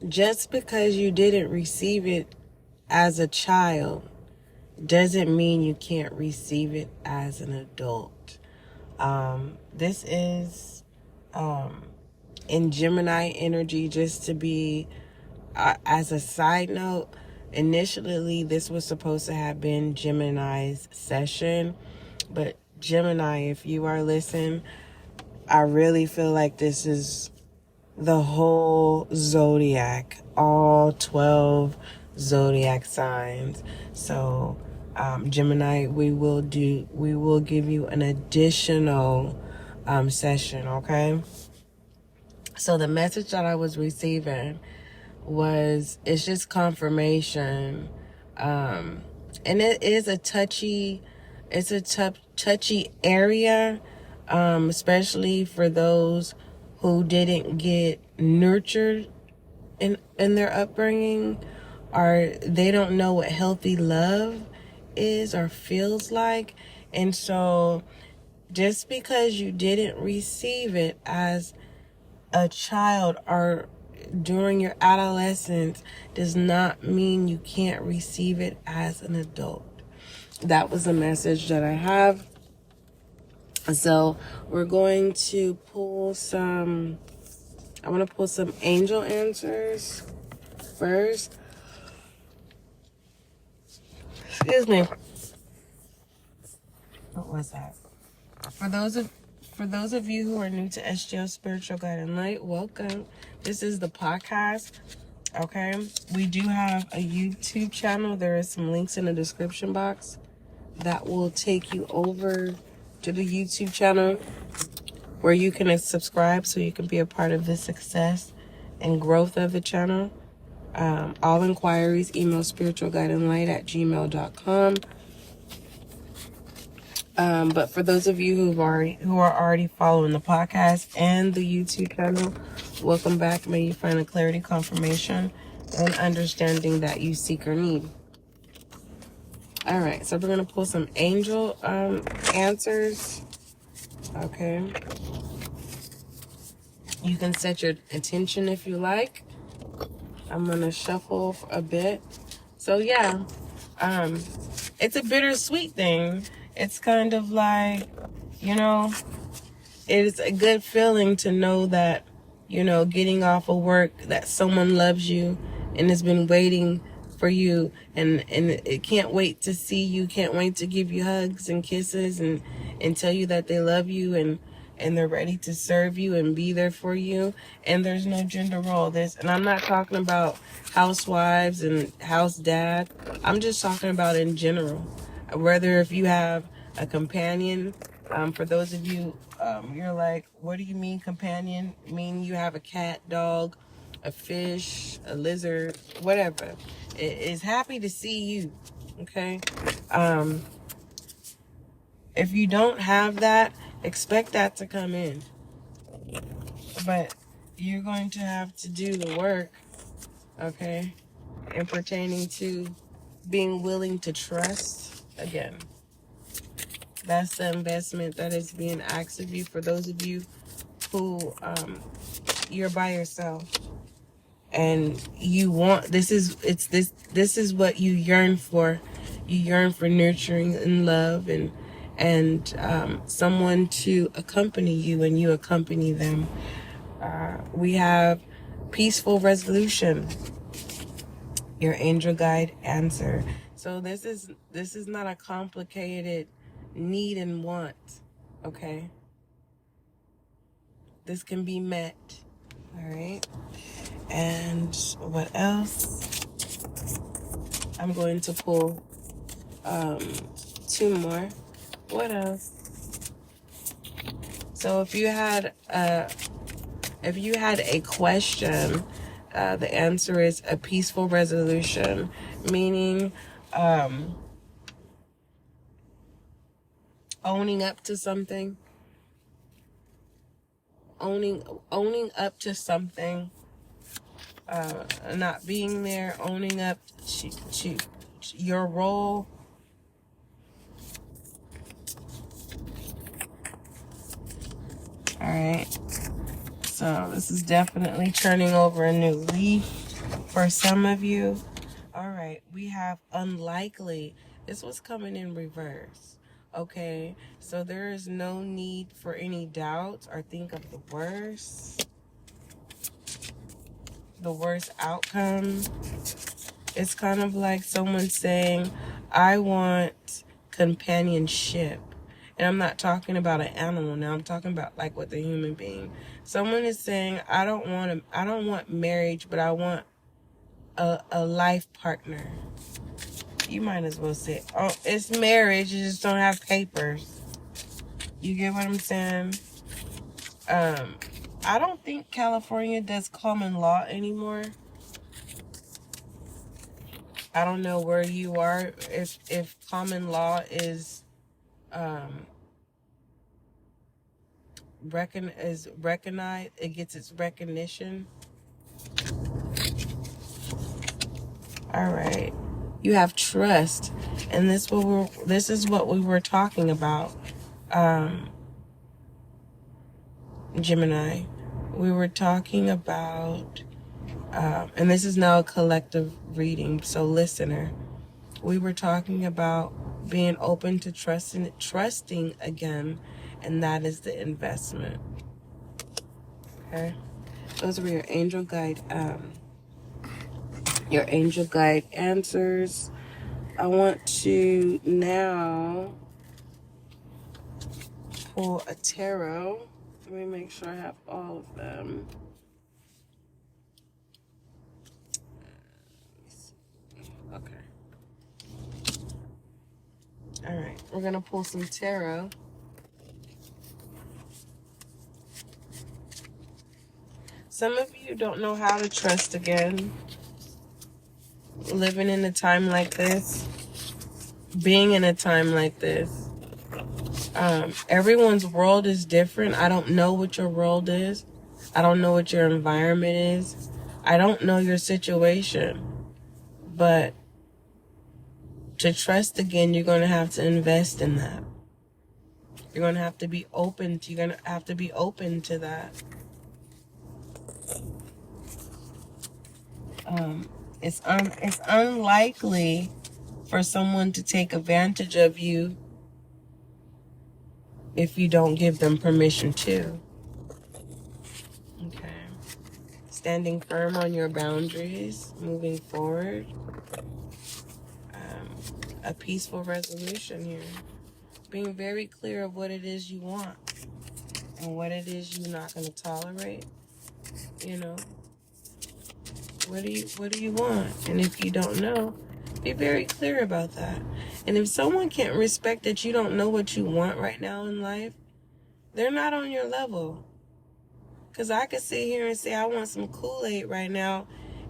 just because you didn't receive it as a child doesn't mean you can't receive it as an adult. This is in Gemini energy, just to be, as a side note, initially this was supposed to have been Gemini's session, but Gemini, if you are listening, I really feel like this is the whole Zodiac, all 12 Zodiac signs. So Gemini, we will give you an additional session, okay? So the message that I was receiving it's just confirmation, and it is a touchy area, especially for those who didn't get nurtured in their upbringing, or they don't know what healthy love is or feels like. And so just because you didn't receive it as a child or during your adolescence does not mean you can't receive it as an adult. That was a message that I have. So we're going to pull some, I want to pull some angel answers first. Excuse me. What was that? For those of you who are new to SGL Spiritual Guide and Light, welcome. This is the podcast. Okay, we do have a YouTube channel. There is some links in the description box that will take you over to the YouTube channel where you can subscribe so you can be a part of the success and growth of the channel. All inquiries, email spiritualguideandlight@gmail.com. But for those of you who are already following the podcast and the YouTube channel, welcome back. May you find a clarity, confirmation, and understanding that you seek or need. All right, so we're gonna pull some angel answers. Okay, you can set your attention if you like. I'm gonna shuffle a bit. So yeah, it's a bittersweet thing. It's kind of like, it's a good feeling to know that, getting off of work, that someone loves you and has been waiting for you, and it can't wait to see you, can't wait to give you hugs and kisses and tell you that they love you and they're ready to serve you and be there for you. And there's no gender role. And I'm not talking about housewives and house dad. I'm just talking about in general. Whether if you have a companion, for those of you, you're like, what do you mean companion? Mean you have a cat, dog, a fish, a lizard, whatever. It is happy to see you, okay? If you don't have that, expect that to come in. But you're going to have to do the work, okay? And pertaining to being willing to trust again. That's the investment that is being asked of you. For those of you who you're by yourself and you want this is what you yearn for. You yearn for nurturing and love and someone to accompany you, and you accompany them. We have peaceful resolution. Your angel guide answer. So this is not a complicated need and want, okay? This can be met, all right? And what else? I'm going to pull 2 more. What else? So if you had a question, the answer is a peaceful resolution, meaning owning up to something, owning up to something, not being there, owning up to your role. All right. So this is definitely turning over a new leaf. For some of you, all right, we have unlikely. This was coming in reverse. Okay, so there is no need for any doubts or think of the worst outcome. It's kind of like someone saying, I want companionship. And I'm not talking about an animal now. I'm talking about like with a human being. Someone is saying, I don't want marriage, but I want a life partner. You might as well say, oh, it's marriage, you just don't have papers. You get what I'm saying? I don't think California does common law anymore. I don't know where you are, if common law is recognized, it gets its recognition. All right, you have trust, and this is what we were talking about, Gemini. We were talking about, and this is now a collective reading, so listener, we were talking about being open to trusting again, and that is the investment. Okay, those were your angel guide answers. I want to now pull a tarot. Let me make sure I have all of them. Okay. All right, we're gonna pull some tarot. Some of you don't know how to trust again. Living in a time like this, being in a time like this. Everyone's world is different. I don't know what your world is. I don't know what your environment is. I don't know your situation. But to trust again, you're going to have to invest in that. You're going to have to be open to that. It's unlikely for someone to take advantage of you if you don't give them permission to. Okay. Standing firm on your boundaries, moving forward. A peaceful resolution here. Being very clear of what it is you want and what it is you're not going to tolerate. You know, what do you want? And if you don't know, be very clear about that. And if someone can't respect that you don't know what you want right now in life, they're not on your level. Because I could sit here and say, I want some Kool-Aid right now,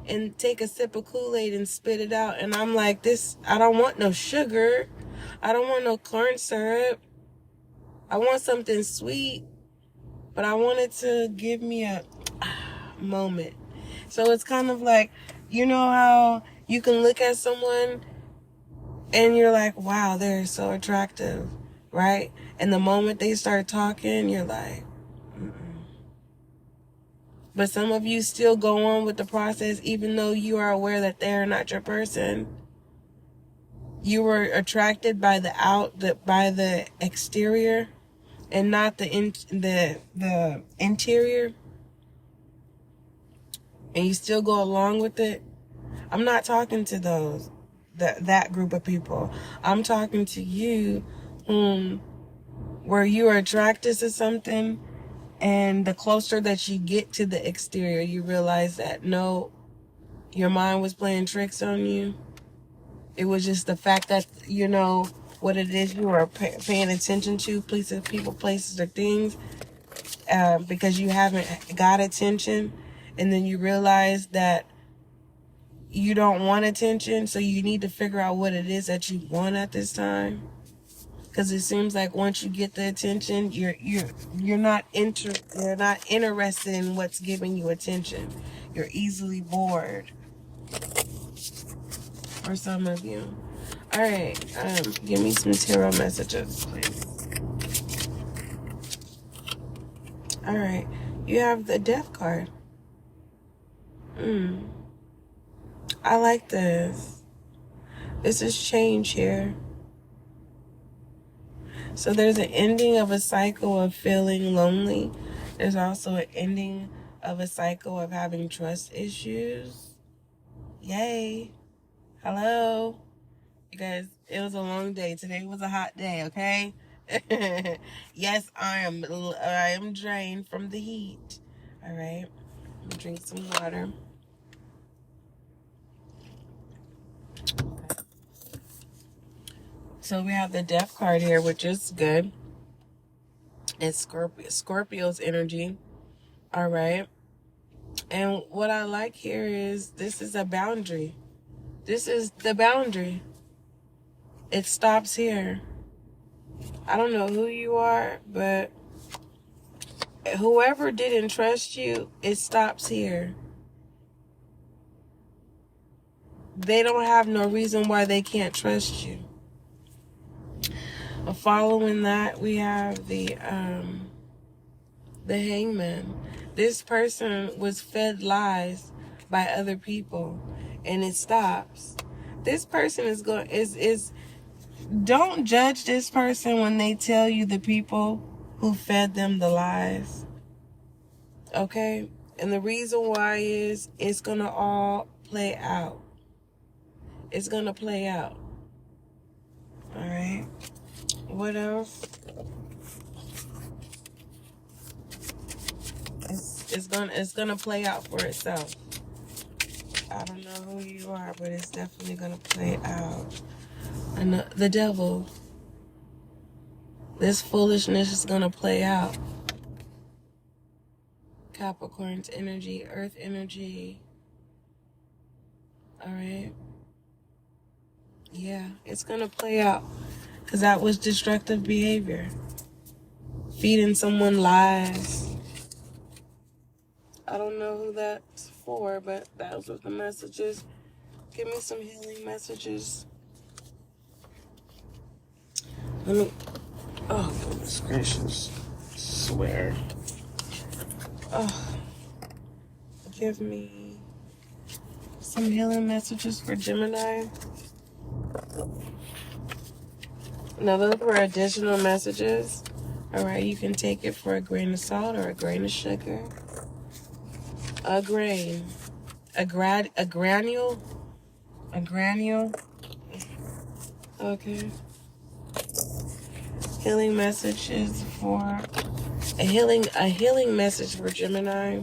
and take a sip of Kool-Aid and spit it out. And I'm like, I don't want no sugar. I don't want no corn syrup. I want something sweet, but I want it to give me a moment. So it's kind of like, you know how you can look at someone and you're like, wow, they're so attractive, right? And the moment they start talking, you're like, mm-mm. But some of you still go on with the process even though you are aware that they're not your person. You were attracted by the exterior and not the interior, and you still go along with it. I'm not talking to that group of people. I'm talking to you where you are attracted to something, and the closer that you get to the exterior, you realize that no, your mind was playing tricks on you. It was just the fact that you know what it is you are paying attention to, people, places, or things, because you haven't got attention, and then you realize that you don't want attention, so you need to figure out what it is that you want at this time. Because it seems like once you get the attention, you're not interested in what's giving you attention. You're easily bored. For some of you. All right, give me some tarot messages, please. All right, you have the Death card. I like this. This is change here. So there's an ending of a cycle of feeling lonely. There's also an ending of a cycle of having trust issues. Yay. Hello. You guys, it was a long day. Today was a hot day, okay? Yes, I am drained from the heat. All right. I'm gonna drink some water. So we have the Death card here, which is good. It's Scorpio's energy. All right. And what I like here is this is a boundary. This is the boundary. It stops here. I don't know who you are, but whoever didn't trust you, it stops here. They don't have no reason why they can't trust you. Following that, we have the Hangman. This person was fed lies by other people, and it stops. This person is don't judge this person when they tell you the people who fed them the lies. Okay? And the reason why is it's gonna all play out. It's gonna play out. All right. What else? It's gonna play out for itself. I don't know who you are, but it's definitely gonna play out. And the Devil. This foolishness is gonna play out. Capricorn's energy, Earth energy. All right. Yeah, it's gonna play out because that was destructive behavior. Feeding someone lies. I don't know who that's for, but those were the messages. Give me some healing messages. Let me. Oh, goodness gracious. I swear. Oh. Give me some healing messages for Gemini. Now, those were additional messages. All right, you can take it for a grain of salt or a grain of sugar. A grain. A granule. A granule. Okay. Healing messages for a healing message for Gemini.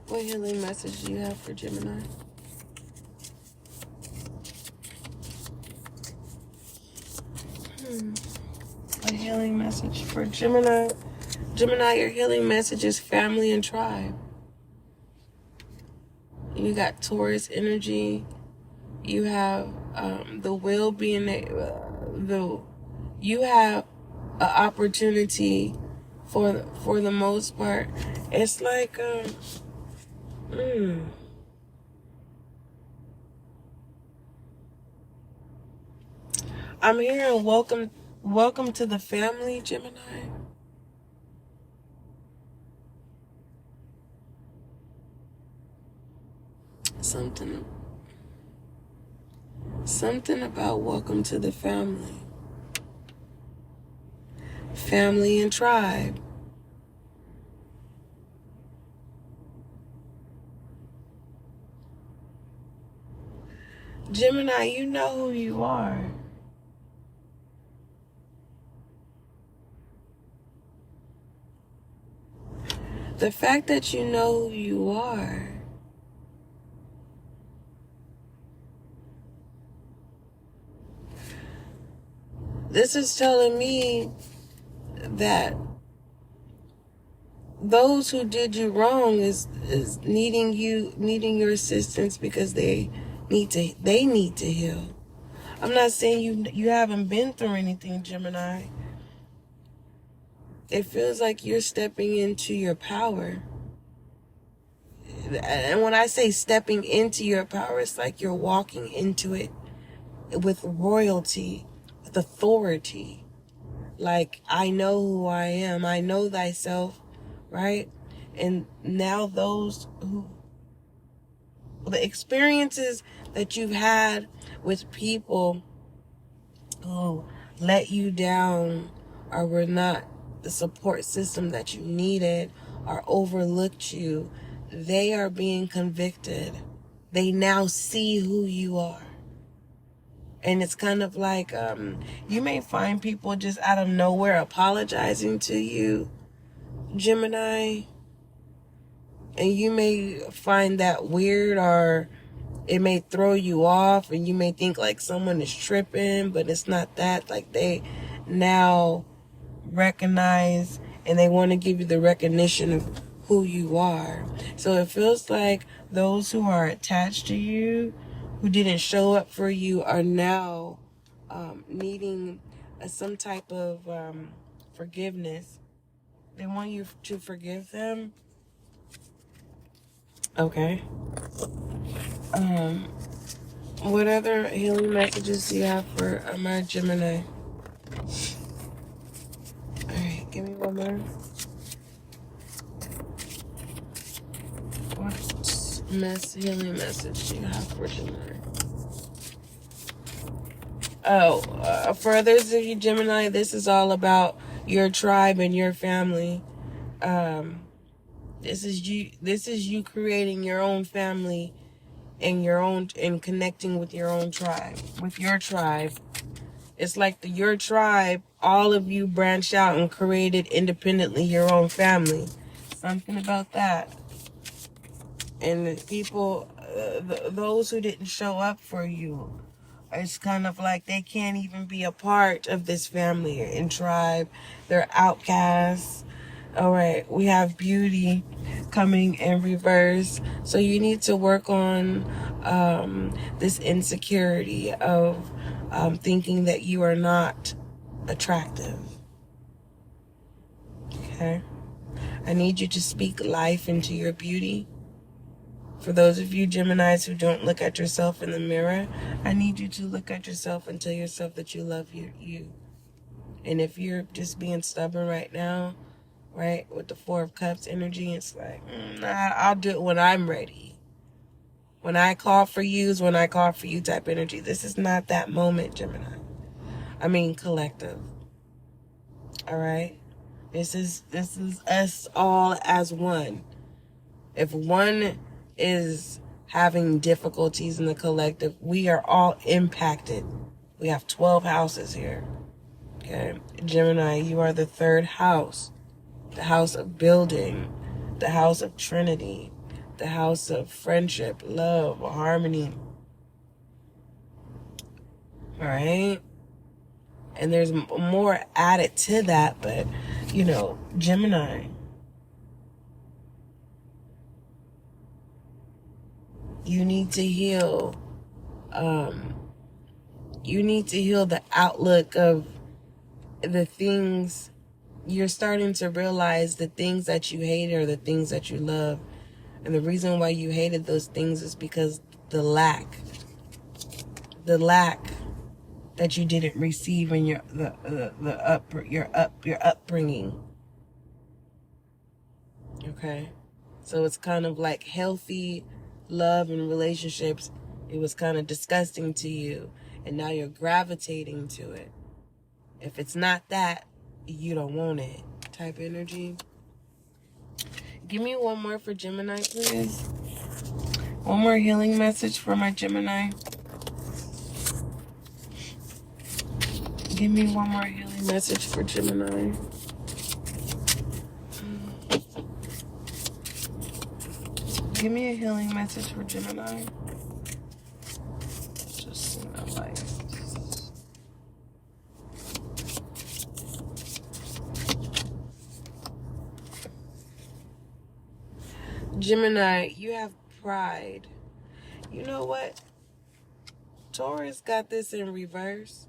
What healing message do you have for Gemini? A healing message for Gemini. Gemini, your healing message is family and tribe. You got Taurus energy. You have the will being you have an opportunity for the most part. It's like I'm hearing welcome to the family, Gemini. Something about welcome to the family. Family and tribe. Gemini, you know who you are. The fact that you know who you are this is telling me that those who did you wrong is needing your assistance because they need to heal. I'm not saying you haven't been through anything, Gemini. It feels like you're stepping into your power. And when I say stepping into your power, it's like you're walking into it with royalty, with authority. Like, I know who I am. I know thyself, right? And now those who the experiences that you've had with people who let you down or were not the support system that you needed or overlooked you, they are being convicted. They now see who you are. And it's kind of like, you may find people just out of nowhere apologizing to you, Gemini. And you may find that weird, or it may throw you off, and you may think like someone is tripping, but it's not that. Like, they now recognize and they want to give you the recognition of who you are. So it feels like those who are attached to you, who didn't show up for you, are now needing some type of forgiveness. They want you to forgive them. Okay. What other healing messages do you have for my Gemini? Alright, give me one more. What healing message do you have for Gemini? For others of you Gemini, this is all about your tribe and your family. This is you creating your own family and connecting with your own tribe. With your tribe. It's like your tribe, all of you branched out and created independently your own family. Something about that. And the people, those who didn't show up for you, it's kind of like they can't even be a part of this family and tribe. They're outcasts. All right, we have beauty coming in reverse. So you need to work on this insecurity of thinking that you are not attractive. Okay? I need you to speak life into your beauty. For those of you Geminis who don't look at yourself in the mirror, I need you to look at yourself and tell yourself that you love you. And if you're just being stubborn right now, right, with the Four of Cups energy, it's like, nah, I'll do it when I'm ready. When I call for you is when I call for you type energy. This is not that moment, Gemini. I mean collective. All right? This is us all as one. If one is having difficulties in the collective, we are all impacted. We have 12 houses here. Okay? Gemini, you are the third house. The house of building. The house of Trinity. The house of friendship, love, harmony. All right? And there's more added to that, but, Gemini, you need to heal. You need to heal the outlook of the things. You're starting to realize the things that you hate are the things that you love. And the reason why you hated those things is because the lack that you didn't receive in your upbringing. Okay? So it's kind of like healthy love and relationships. It was kind of disgusting to you, and now you're gravitating to it. If it's not that, you don't want it. Type energy. Give me one more for Gemini, please. One more healing message for my Gemini. Give me one more healing message for Gemini. Give me a healing message for Gemini. Just see my light. Gemini, you have pride. You know what? Taurus got this in reverse.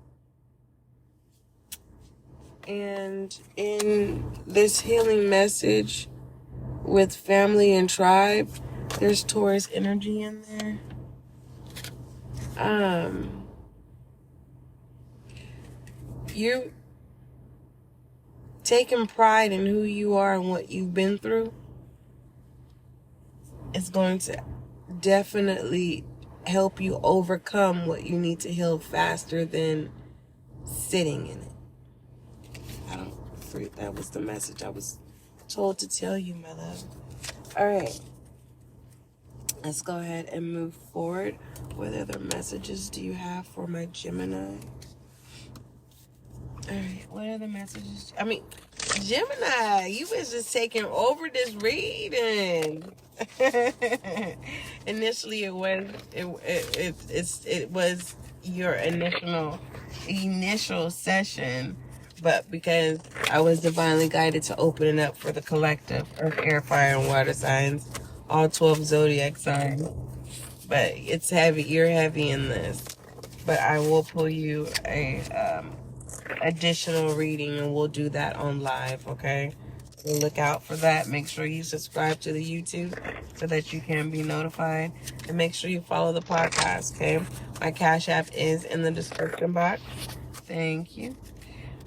And in this healing message with family and tribe, there's Taurus energy in there. You taking pride in who you are and what you've been through is going to definitely help you overcome what you need to heal faster than sitting in it. That was the message I was told to tell you, my love. All right. Let's go ahead and move forward. What other messages do you have for my Gemini? All right. What other messages? Gemini, you was just taking over this reading. Initially, it was your initial session, but because I was divinely guided to open it up for the collective Earth, Air, Fire, and Water signs, all 12 Zodiac signs. But it's heavy. You're heavy in this. But I will pull you a additional reading, and we'll do that on live, okay? So look out for that. Make sure you subscribe to the YouTube so that you can be notified. And make sure you follow the podcast, okay? My Cash App is in the description box. Thank you.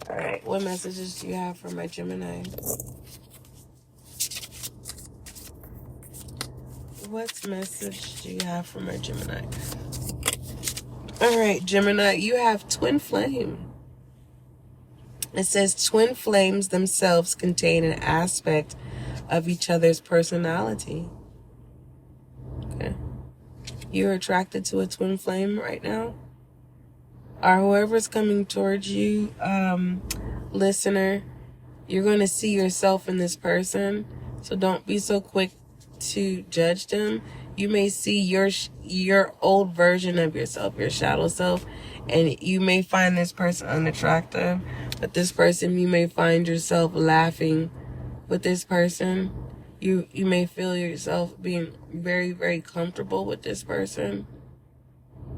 All right. What messages do you have for my Gemini? What message do you have for my Gemini? All right, Gemini, you have twin flame. It says twin flames themselves contain an aspect of each other's personality. Okay. You're attracted to a twin flame right now? Or whoever's coming towards you, listener, you're going to see yourself in this person. So don't be so quick to judge them. You may see your old version of yourself, your shadow self, and you may find this person unattractive. But this person, you may find yourself laughing with this person. You may feel yourself being very, very comfortable with this person.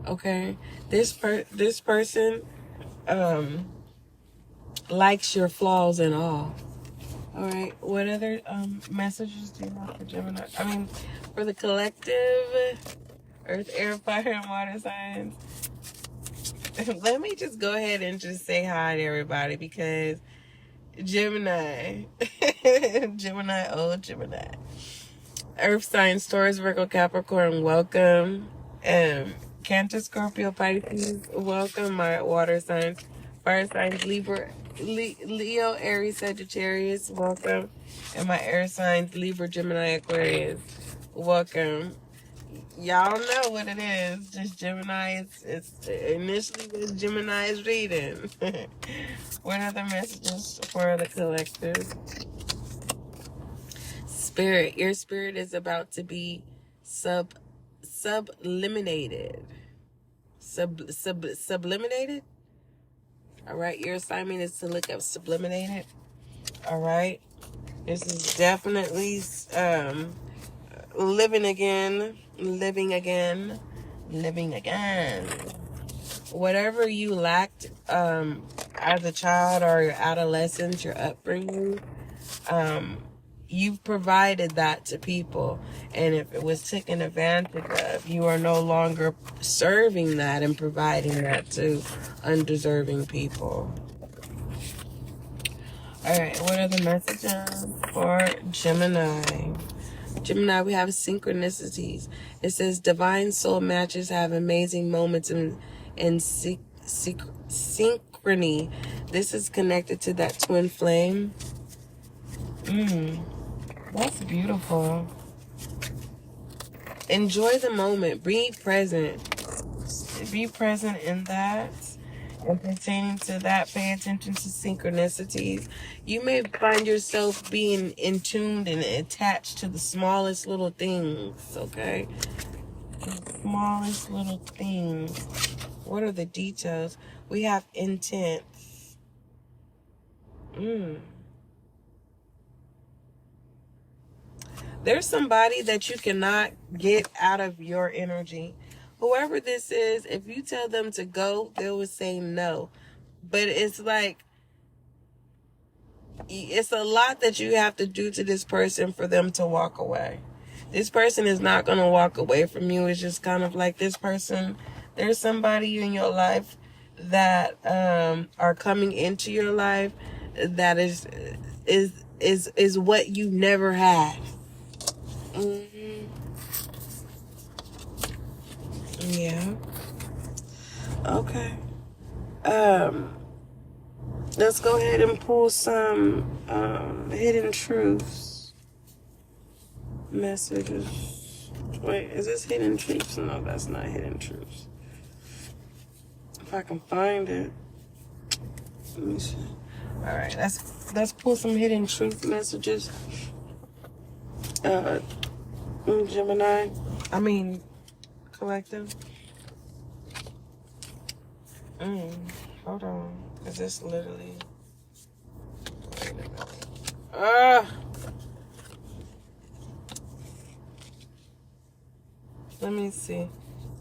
Okay? This person likes your flaws and all. All right. What other messages do you have for Gemini? For the collective Earth, Air, Fire, and Water signs. Let me just go ahead and just say hi to everybody, because Gemini, Gemini. Earth signs, Taurus, Virgo, Capricorn, welcome. Cancer, Scorpio, Pisces, welcome. My water signs, fire signs, Libra, Leo, Aries, Sagittarius, welcome. And my air signs, Libra, Gemini, Aquarius, welcome. Y'all know what it is. Just Gemini. It's initially was Gemini's reading. What other messages for the collective? Spirit. Your spirit is about to be subliminated. Subliminated? All right. Your assignment is to look up subliminated. All right. This is definitely living again. Whatever you lacked as a child or your adolescence, your upbringing, you've provided that to people. And if it was taken advantage of, you are no longer serving that and providing that to undeserving people. All right, what are the messages for Gemini? Gemini, we have synchronicities. It says divine soul matches have amazing moments in synchrony. This is connected to that twin flame. That's beautiful. Enjoy the moment. Be present. Be present in that. And pertaining to that, pay attention to synchronicities. You may find yourself being in tuned and attached to the smallest little things, okay? The smallest little things. What are the details? We have intent. There's somebody that you cannot get out of your energy. Whoever this is, if you tell them to go, they will say no. But it's like, it's a lot that you have to do to this person for them to walk away. This person is not going to walk away from you. It's just kind of like this person. There's somebody in your life that are coming into your life that is what you never had. Yeah. Okay. Let's go ahead and pull some hidden truths messages. Wait, is this hidden truths? No, that's not hidden truths. If I can find it. Let me see. All right, let's pull some hidden truth messages. Gemini. Collective. Hold on. Is this literally? Wait a minute. Let me see.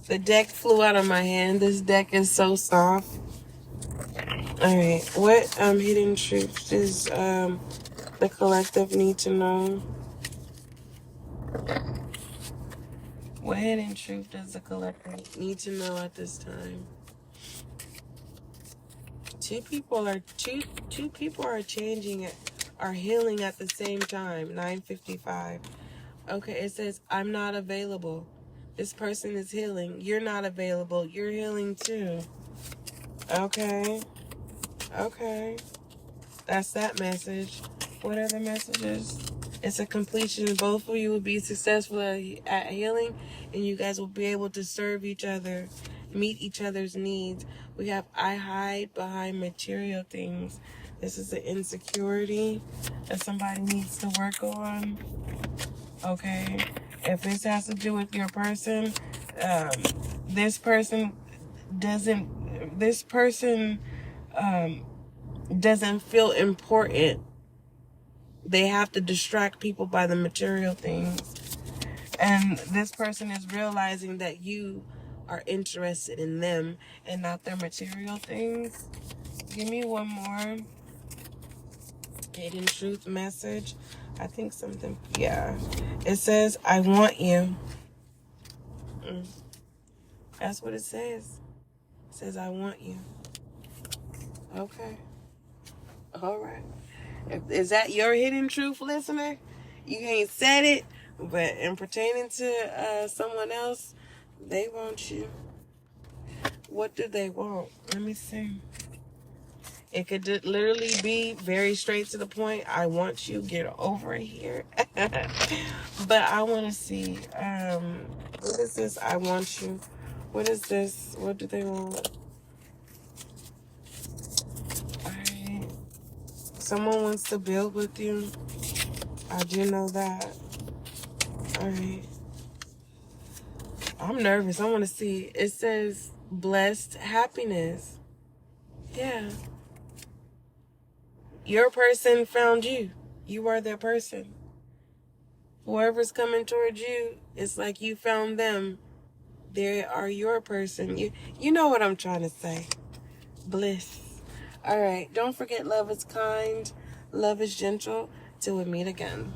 The deck flew out of my hand. This deck is so soft. All right. What hidden truth does the collective need to know? What hidden truth does the collective need to know at this time? Two people are changing, are healing at the same time. 9:55. Okay, it says I'm not available. This person is healing. You're not available. You're healing too. Okay. That's that message. What other messages? It's a completion. Both of you will be successful at healing, and you guys will be able to serve each other, meet each other's needs. We have I hide behind material things. This is the insecurity that somebody needs to work on. Okay. If this has to do with your person, this person doesn't feel important. They have to distract people by the material things. And this person is realizing that you are interested in them and not their material things. Give me one more hidden truth message. I think something, yeah. It says, I want you. That's what it says. It says, I want you. Okay. All right. Is that your hidden truth, listener? You ain't said it, but in pertaining to someone else, they want you. What do they want? Let me see. It could literally be very straight to the point. I want you. Get over here. But I want to see. What is this? I want you. What is this? What do they want? Alright. Someone wants to build with you. I do know that. Alright. I'm nervous. I want to see. It says blessed happiness. Yeah. Your person found you. You are their person. Whoever's coming towards you, it's like you found them. They are your person. You know what I'm trying to say. Bliss. All right. Don't forget, love is kind. Love is gentle. Till we meet again.